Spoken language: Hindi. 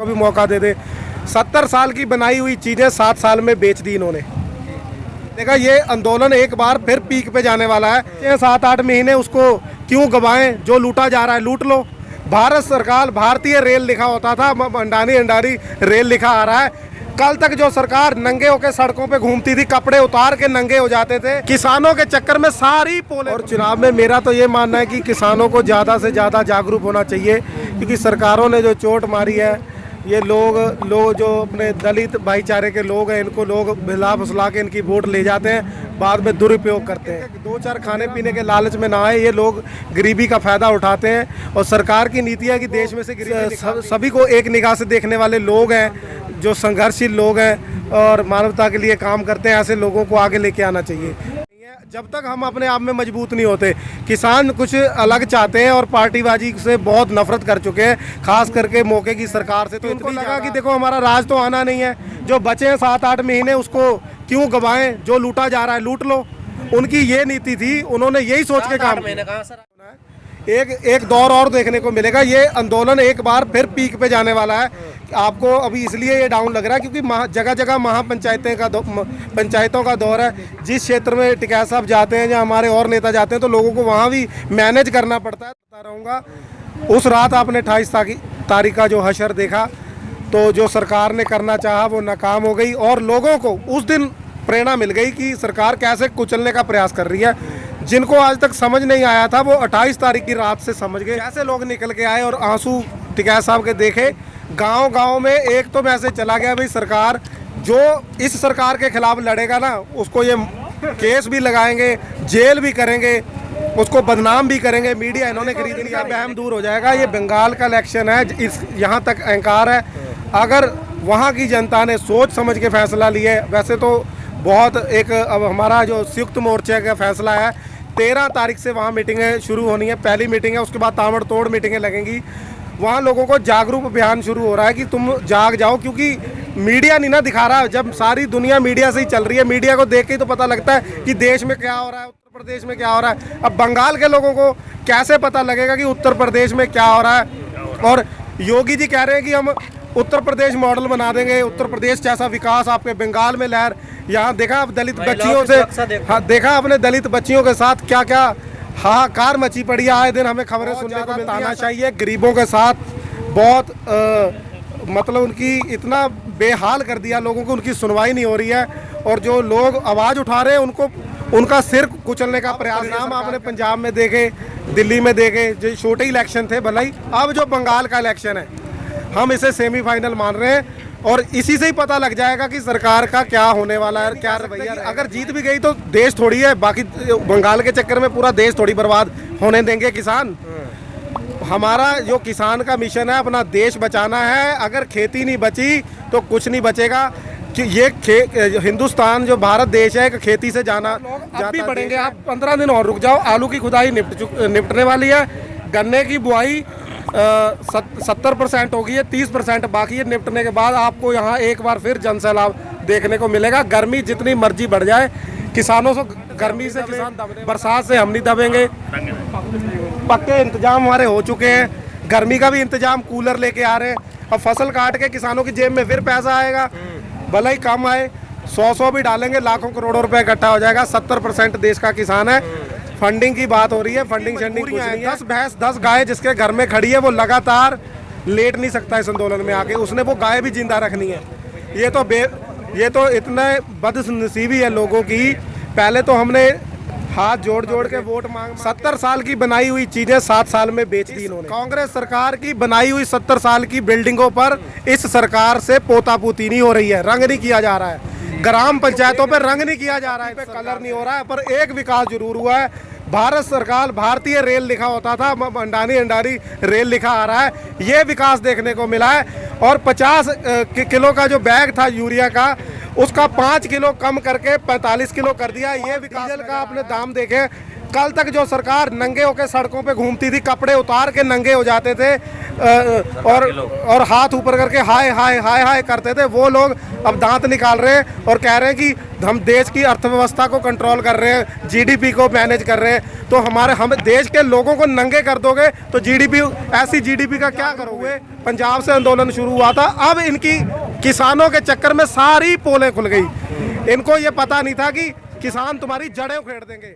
भी मौका दे दे। 70 साल की बनाई हुई चीज़ें 7 साल में बेच दी इन्होंने। देखा, ये आंदोलन एक बार फिर पीक पे जाने वाला है। 7-8 महीने उसको क्यों गवाएं? जो लूटा जा रहा है लूट लो। भारत सरकार, भारतीय रेल लिखा होता था, अंडानी अंडानी रेल लिखा आ रहा है। कल तक जो सरकार नंगे होकर सड़कों पे घूमती थी, कपड़े उतार के नंगे हो जाते थे, किसानों के चक्कर में सारी पोले। और चुनाव में मेरा तो ये मानना है कि किसानों को ज़्यादा से ज़्यादा जागरूक होना चाहिए, क्योंकि सरकारों ने जो चोट मारी है, ये लोग जो अपने दलित भाईचारे के लोग हैं, इनको लोग भिला फुसला के इनकी वोट ले जाते हैं, बाद में दुरुपयोग करते हैं। 2-4 खाने पीने के लालच में ना आए, ये लोग गरीबी का फ़ायदा उठाते हैं। और सरकार की नीति है कि देश में से सभी को एक निगाह से देखने वाले लोग हैं, जो संघर्षशील लोग हैं और मानवता के लिए काम करते हैं, ऐसे लोगों को आगे लेके आना चाहिए। जब तक हम अपने आप में मजबूत नहीं होते, किसान कुछ अलग चाहते हैं और पार्टीबाजी से बहुत नफरत कर चुके हैं, खास करके मौके की सरकार से। तो इनको लगा कि देखो हमारा राज तो आना नहीं है, जो बचे हैं 7-8 महीने उसको क्यों गवाएं? जो लूटा जा रहा है लूट लो। उनकी ये नीति थी, उन्होंने यही सोच के काम किया। एक दौर और देखने को मिलेगा। ये आंदोलन एक बार फिर पीक पे जाने वाला है। आपको अभी इसलिए ये डाउन लग रहा है क्योंकि जगह जगह पंचायतों का दौर है। जिस क्षेत्र में टिकैत साहब जाते हैं या हमारे और नेता जाते हैं, तो लोगों को वहाँ भी मैनेज करना पड़ता है। बता रहूँगा, उस रात आपने 28 तारीख का जो हशर देखा, तो जो सरकार ने करना चाहा वो नाकाम हो गई, और लोगों को उस दिन प्रेरणा मिल गई कि सरकार कैसे कुचलने का प्रयास कर रही है। जिनको आज तक समझ नहीं आया था, वो 28 तारीख की रात से समझ गए। कैसे लोग निकल के आए और आंसू टिकैत साहब के देखे। गांव में एक तो मैसेज चला गया, भाई सरकार जो इस सरकार के खिलाफ लड़ेगा ना, उसको ये केस भी लगाएंगे, जेल भी करेंगे, उसको बदनाम भी करेंगे। मीडिया इन्होंने खरीद लिया, बहम दूर हो जाएगा। ये बंगाल का इलेक्शन है, इस यहाँ तक अहंकार है। अगर वहाँ की जनता ने सोच समझ के फैसला लिया है, वैसे तो बहुत अब हमारा जो संयुक्त मोर्चे का फैसला है, 13 तारीख से वहाँ मीटिंगें शुरू होनी है। पहली मीटिंग है, उसके बाद ताबड़तोड़ मीटिंगें लगेंगी। वहाँ लोगों को जागरूक अभियान शुरू हो रहा है कि तुम जाग जाओ, क्योंकि मीडिया नहीं ना दिखा रहा। जब सारी दुनिया मीडिया से ही चल रही है, मीडिया को देख के ही तो पता लगता है कि देश में क्या हो रहा है, उत्तर प्रदेश में क्या हो रहा है। अब बंगाल के लोगों को कैसे पता लगेगा कि उत्तर प्रदेश में क्या हो रहा है? और योगी जी कह रहे हैं कि हम उत्तर प्रदेश मॉडल बना देंगे, उत्तर प्रदेश जैसा विकास आपके बंगाल में लहर। यहाँ देखा आप दलित बच्चियों से, हाँ देखा आपने दलित बच्चियों के साथ क्या क्या हाहाकार मची पड़ी है। आए दिन हमें खबरें सुनने को मिलती है। चाहिए गरीबों के साथ बहुत मतलब उनकी इतना बेहाल कर दिया लोगों को, उनकी सुनवाई नहीं हो रही है। और जो लोग आवाज़ उठा रहे हैं उनको उनका सिर कुचलने का प्रयास। नाम आपने पंजाब में देखे, दिल्ली में देखे, जो छोटे इलेक्शन थे भलाई। अब जो बंगाल का इलेक्शन है, हम इसे सेमीफाइनल मान रहे हैं, और इसी से ही पता लग जाएगा कि सरकार का क्या होने वाला है, क्या रवैया। अगर जीत भी गई तो देश थोड़ी है, बाकी बंगाल के चक्कर में पूरा देश थोड़ी बर्बाद होने देंगे किसान। हमारा जो किसान का मिशन है, अपना देश बचाना है। अगर खेती नहीं बची तो कुछ नहीं बचेगा। कि ये हिंदुस्तान जो भारत देश है, खेती से जाना भी बढ़ेंगे। आप 15 दिन और रुक जाओ, आलू की खुदाई निपटने वाली है। गन्ने की बुआई 70% हो गई है, 30% बाकी है। निपटने के बाद आपको यहाँ एक बार फिर जन सैलाब देखने को मिलेगा। गर्मी जितनी मर्जी बढ़ जाए, किसानों से गर्मी से किसान दबेंगे, बरसात से हम नहीं दबेंगे। पक्के इंतजाम हमारे हो चुके हैं। गर्मी का भी इंतजाम, कूलर लेके आ रहे हैं। अब फसल काट के किसानों की जेब में फिर पैसा आएगा, भले ही कम आए, 100 भी डालेंगे, लाखों करोड़ों रुपए इकट्ठा हो जाएगा। 70% देश का किसान है। फंडिंग की बात हो रही है, फंडिंग 10 भैंस 10 गाय जिसके घर में खड़ी है, वो लगातार लेट नहीं सकता इस आंदोलन में आके। उसने वो गाय भी जिंदा रखनी है। ये तो इतने बदनसीबी है लोगों की। पहले तो हमने हाथ जोड़ जोड़ के वोट मांग 70 साल की बनाई हुई चीजें 7 साल में बेच दी इन्होंने। कांग्रेस सरकार की बनाई हुई 70 साल की बिल्डिंगों पर इस सरकार से पोतापोती नहीं हो रही है, रंग नहीं किया जा रहा है। ग्राम पंचायतों पर रंग नहीं किया जा रहा है, कलर नहीं हो रहा है। पर एक विकास जरूर हुआ है। भारत सरकार, भारतीय रेल लिखा होता था, अंडानी अंडानी रेल लिखा आ रहा है। ये विकास देखने को मिला है। और 50 किलो का जो बैग था यूरिया का, उसका 5 किलो कम करके 45 किलो कर दिया। ये डीजल का आपने दाम देखे। कल तक जो सरकार नंगे होकर सड़कों पे घूमती थी, कपड़े उतार के नंगे हो जाते थे और हाथ ऊपर करके हाय हाय हाय हाय करते थे, वो लोग अब दांत निकाल रहे हैं और कह रहे हैं कि हम देश की अर्थव्यवस्था को कंट्रोल कर रहे हैं, जीडीपी को मैनेज कर रहे हैं। तो हम देश के लोगों को नंगे कर दोगे तो जीडीपी, ऐसी जीडीपी का क्या करोगे? पंजाब से आंदोलन शुरू हुआ था, अब इनकी किसानों के चक्कर में सारी पोलें खुल गई। इनको ये पता नहीं था कि किसान तुम्हारी जड़ें उखेड़ देंगे।